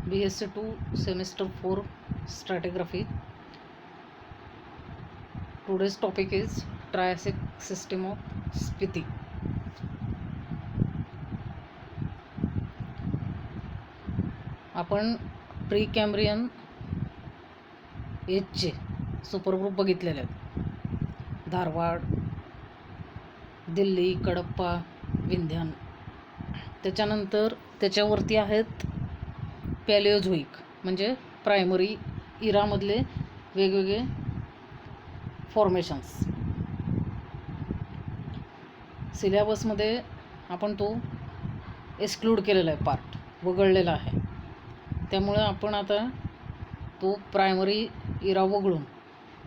BSc 2 semester 4 stratigraphy. Today's topic is Triassic system of Spiti. आपण pre कॅम्ब्रियन एजचे supergroup बघितलेले आहेत. धारवाड, दिल्ली, कडप्पा, विंध्यान. त्याच्यानंतर त्याच्यावरती आहेत पॅलिओझोइक म्हणजे प्रायमरी इरामधले वेगवेगळे फॉर्मेशन्स. सिलेबसमध्ये आपण तो एक्सक्लूड केलेला आहे, पार्ट वगळलेला आहे. त्यामुळे आपण आता तो प्रायमरी इरा वगळून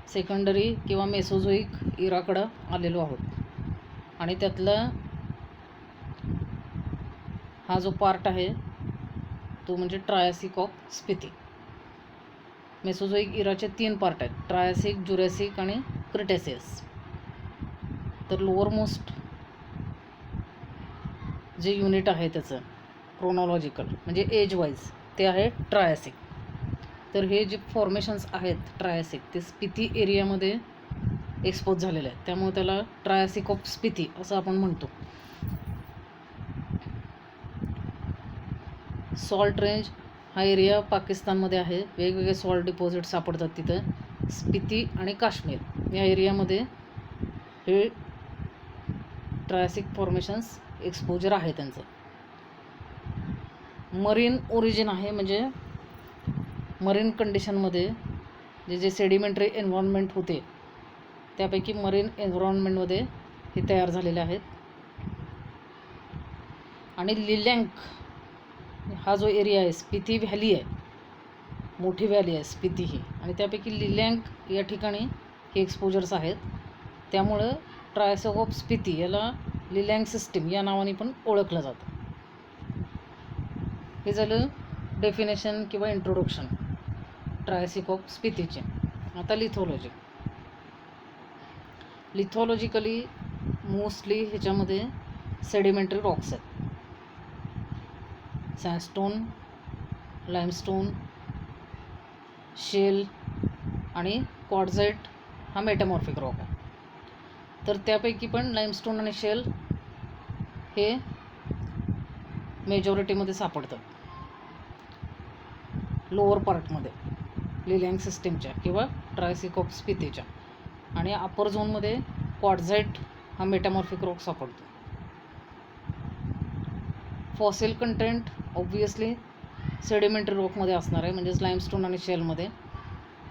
सेकंडरी किंवा मेसोझोइक इराकडं आलेलो आहोत. आणि त्यातला हा जो पार्ट आहे तो म्हणजे ट्रायसिक ऑफ स्पिती. मेसोझोइक इराचे 3 पार्ट आहेत, ट्रायसिक, ज्युरॅसिक आणि क्रिटेसियस. तर लोअर मोस्ट जे युनिट आहे त्याचं क्रोनॉलॉजिकल म्हणजे एज वाईज ते आहे ट्रायसिक. तर हे जे फॉर्मेशन्स आहेत ट्रायसिक ते स्पिती एरियामध्ये एक्सपोज झालेले आहेत, त्यामुळे त्याला ट्रायसिक ऑफ स्पिती असं आपण म्हणतो. सॉल्ट रेंज हा एरिया पाकिस्तानमध्ये आहे. वेगवेगळे सॉल्ट डिपॉझिट सापडतात तिथं. स्पिती आणि काश्मीर या एरियामध्ये हे ट्रायसिक फॉर्मेशन्स एक्सपोजर आहे त्यांचं. मरीन ओरिजिन आहे म्हणजे मरीन कंडिशनमध्ये जे सेडिमेंटरी एन्व्हायरमेंट होते त्यापैकी मरीन एन्व्हायरमेंटमध्ये हे तयार झालेले आहेत. आणि लिलँक हा जो एरिया आहे, स्पिती व्हॅली आहे, मोठी व्हॅली आहे स्पिती ही, आणि त्यापैकी लिलँक या ठिकाणी हे एक्सपोजर्स आहेत. त्यामुळं ट्रायसिक ऑफ स्पिती याला लिलँक सिस्टीम या नावाने पण ओळखलं जातं. हे झालं डेफिनेशन किंवा इंट्रोडक्शन ट्रायसिक ऑफ स्पितीचे. आता लिथोलॉजी. लिथोलॉजिकली मोस्टली ह्याच्यामध्ये सेडिमेंटरी रॉक्स आहेत. सँडस्टोन, लाईमस्टोन, शेल आणि क्वार्ट्झाइट हा मेटामॉर्फिक रॉक आहे. तर त्यापैकी पण लाईमस्टोन आणि शेल हे मेजॉरिटीमध्ये सापडतात लोअर पार्टमध्ये लिलँक सिस्टीमच्या किंवा ट्रायसिक ऑफ स्पितीच्या. आणि अप्पर झोनमध्ये क्वार्ट्झाइट हा मेटामॉर्फिक रॉक सापडतो. फॉसिल कंटेंट ऑब्वियसली सेडिमेंटरी रॉकमध्ये असणार आहे, म्हणजेच लाईमस्टोन आणि शेलमध्ये.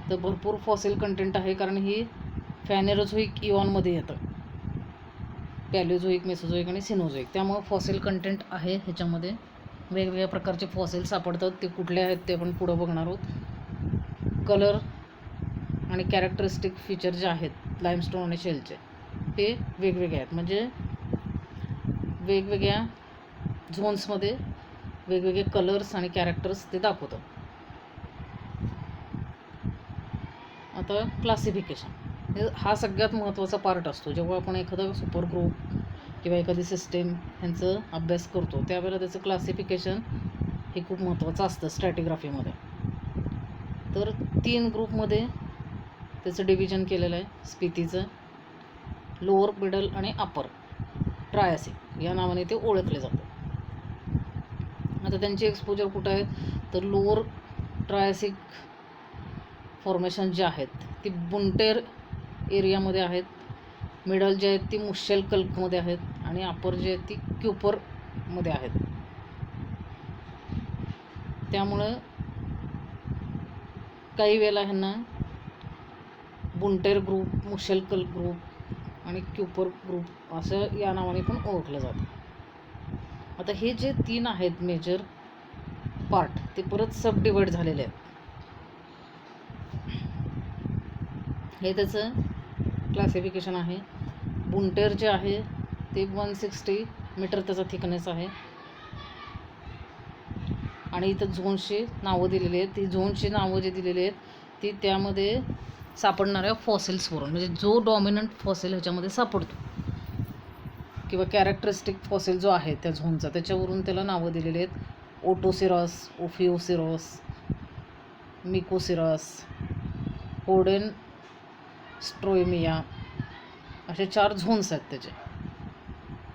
तर भरपूर फॉसिल कंटेंट आहे, कारण ही फॅनेरोझोइक इऑनमध्ये येतं, पॅलिओझोइक, मेसोझोइक आणि सिनोझोइक. त्यामुळे फॉसिल कंटेंट आहे ह्याच्यामध्ये. वेगवेगळ्या प्रकारचे फॉसिल सापडतात, ते कुठले आहेत ते आपण पुढं बघणार आहोत. कलर आणि कॅरेक्टरिस्टिक फीचर जे आहेत लाईमस्टोन आणि शेलचे ते वेगवेगळे आहेत, म्हणजे वेगवेगळ्या झोन्समध्ये वेगवेगळे कलर्स आणि कॅरेक्टर्स ते दाखवतात. आता क्लासिफिकेशन हा सगळ्यात महत्त्वाचा पार्ट असतो. जेव्हा आपण एखादा सुपर ग्रुप किंवा एखादी सिस्टीम ह्यांचं अभ्यास करतो त्यावेळेला त्याचं क्लासिफिकेशन हे खूप महत्त्वाचं असतं स्ट्रॅटिग्राफीमध्ये. तर 3 ग्रुपमध्ये त्याचं डिव्हिजन केलेलं आहे स्पितीचं. लोअर, मिडल आणि अपर ट्रायसिक या नावाने ते ओळखले जातं. आता त्यांचे एक्सपोजर कुठं आहेत तर लोअर ट्रायसिक फॉर्मेशन जे आहेत ती बुंटेर एरियामध्ये आहेत. मिडल जे आहेत ती मुश्शेल कल्कमध्ये आहेत आणि अपर जे आहेत ती क्युपरमध्ये आहेत. त्यामुळं काही वेळेला ह्यांना बुंटेर ग्रुप, मुश्शेल कल्क ग्रुप आणि क्युपर ग्रुप असं या नावाने पण ओळखलं जातं. आता हे जे 3 आहेत मेजर पार्ट ते परत सब डिवाईड झालेले आहेत. हे त्याचं क्लासिफिकेशन आहे. बुंटेर जे आहे ते 160 मीटर त्याचा थिकनेस आहे. आणि इथं झोनची नावं दिलेली आहेत. ती झोनची नावं जे दिलेली आहेत ती त्यामध्ये सापडणाऱ्या फॉसिल्सवरून, म्हणजे जो डॉमिनंट फॉसिल ह्याच्यामध्ये सापडतो किंवा कॅरेक्टरिस्टिक फॉसिल जो आहे त्या झोनचा त्याच्यावरून त्याला नावं दिलेली आहेत. ओटोसिरॉस, ओफिओसिरॉस, मिकोसिरॉस, होडेन स्ट्रोएमिया, असे 4 झोन्स आहेत त्याचे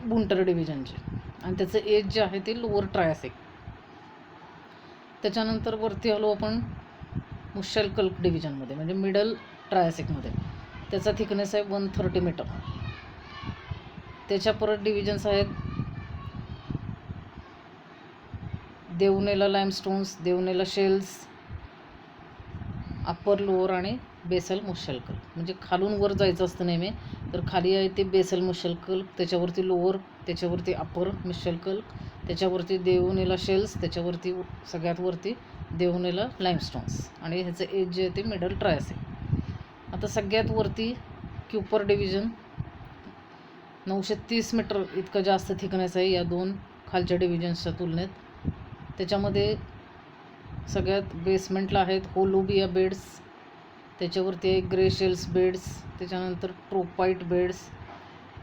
बुंटर डिव्हिजनचे. आणि त्याचं एज जे आहे ते लोअर ट्रायसिक. त्याच्यानंतर वरती आलो आपण मुश्शेलकल्क डिव्हिजनमध्ये, म्हणजे मिडल ट्रायसिकमध्ये. त्याचा थिकनेस आहे 130 मीटर. त्याच्या परत डिव्हिजन्स आहेत देवनेला लाईमस्टोन्स, देवनेला शेल्स, अप्पर, लोअर आणि बेसल मुश्शेलकल्क. म्हणजे खालून वर जायचं असतं नेहमी, तर खाली आहे ते बेसल मुश्शेलकल्क, त्याच्यावरती लोअर, त्याच्यावरती अप्पर मुश्शेलकल्क, त्याच्यावरती देवनेला शेल्स, त्याच्यावरती सगळ्यात वरती देवनेला लाईमस्टोन्स. आणि ह्याचं एज जे आहे ते मिडल ट्रायसिक. आता सगळ्यात वरती क्यूपर डिव्हिजन 930 मीटर इतकं जास्त थिकनेस आहे या 2 खालच्या डिव्हिजन्सच्या तुलनेत. त्याच्यामध्ये सगळ्यात बेसमेंटला आहेत होलोबिया बेड्स, त्याच्यावरती आहे ग्रे शेल्स बेड्स, त्याच्यानंतर ट्रोपाईट बेड्स,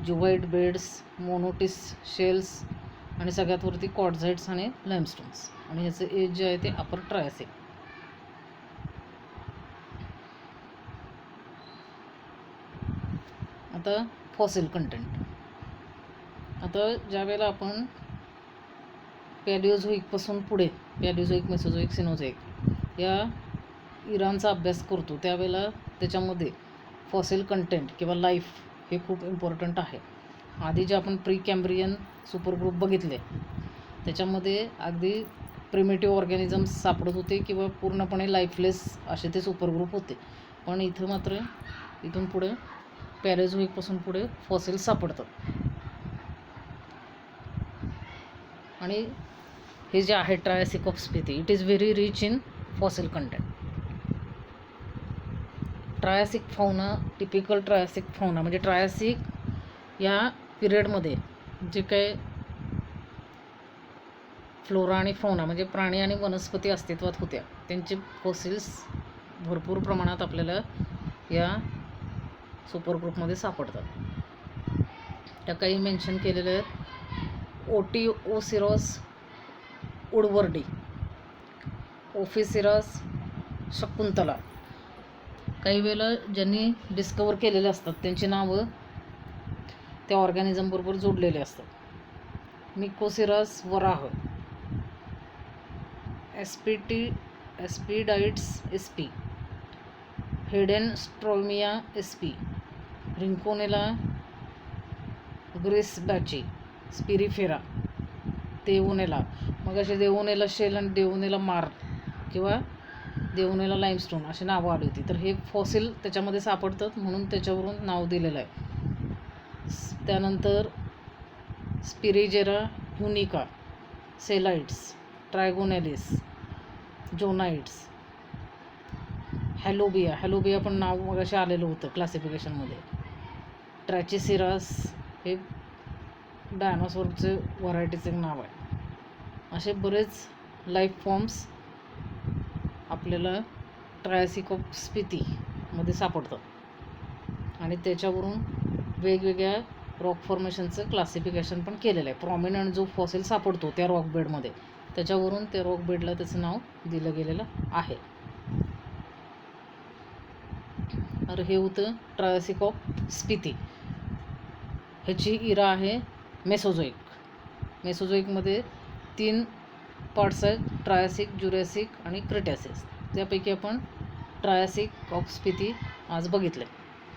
जुवाईट बेड्स, मोनोटिस शेल्स, आणि सगळ्यात वरती क्वार्ट्झाइट्स आणि लाईमस्टोन्स. आणि ह्याचं एज जे आहे ते अपर ट्रायसिक. आता फॉसिल कंटेंट. आता ज्यावेळेला आपण पॅलिओझोईकपासून पुढे पॅलिओझोईक, मेसोझोईक, सिनोझोईक या इरांचा अभ्यास करतो, त्यावेळेला त्याच्यामध्ये फॉसिल कंटेंट किंवा लाईफ हे खूप इम्पॉर्टंट आहे. आधी जे आपण प्री कॅम्ब्रियन सुपर ग्रुप बघितले त्याच्यामध्ये अगदी प्रिमिटिव्ह ऑर्गॅनिझम्स सापडत होते किंवा पूर्णपणे लाईफलेस असे ते सुपर ग्रुप होते. पण इथं मात्र इथून पुढे पॅलिओझोईकपासून पुढे फॉसिल सापडतात. आणि हे जे आहे Triassic of Spiti, it is very rich in fossil content. Triassic fauna, typical Triassic fauna म्हणजे ट्रायसिक या पिरियडमध्ये जे काही फ्लोरा आणि फौना म्हणजे प्राणी आणि वनस्पती अस्तित्वात होत्या त्यांचे फॉसिल्स भरपूर प्रमाणात आपल्याला या सुपर ग्रुपमध्ये सापडतात. त्या काही मेन्शन केलेल्या आहेत. ओटिओसिरॉस उडवर्डी, ओफिसिरॉस शकुंतला. काही वेळेला ज्यांनी डिस्कवर केलेले असतात त्यांची नावं त्या ऑर्गॅनिझमबरोबर जोडलेले असतात. मिकोसिरॉस वराह, एस्पिडाइट्स एसपी, हेडेन स्ट्रोमिया एसपी, रिंकोनेला ग्रिसबॅची, स्पिरिफेरा, देवोनेला. मग असे देवोनेला शेल आणि देवोनेला मार किंवा देवोनेला लाईमस्टोन अशी नावं आली होती. तर हे फॉसिल त्याच्यामध्ये सापडतात म्हणून त्याच्यावरून नाव दिलेलं आहे. त्यानंतर स्पिरिजेरा ह्युनिका, सेलाइट्स, ट्रायगोनेलिस, जोनाइट्स, हॅलोबिया पण नाव मग असे आलेलं होतं क्लासिफिकेशनमध्ये. ट्रॅचिसिरास हे डायनॉसॉरचे व्हरायटीचे नाव आहे. असे बरेच लाईफ फॉर्म्स आपल्याला ट्रायसिक ऑफ स्पितीमध्ये सापडतात आणि त्याच्यावरून वेगवेगळ्या रॉक फॉर्मेशनचं क्लासिफिकेशन पण केलेलं आहे. प्रॉमिनंट जो फॉसिल सापडतो त्या रॉक बेडमध्ये त्याच्यावरून त्या रॉक बेडला त्याचं नाव दिलं गेलेलं आहे. तर हे होतं ट्रायसिक ऑफ स्पिती. ह्याची इरा आहे मेसोझोईक. मेसोझोईकमध्ये 3 पार्ट्स आहेत, ट्रायसिक, ज्युरॅसिक आणि क्रिटॅसिस. त्यापैकी आपण ट्रायसिक ऑफ स्पिती आज बघितले.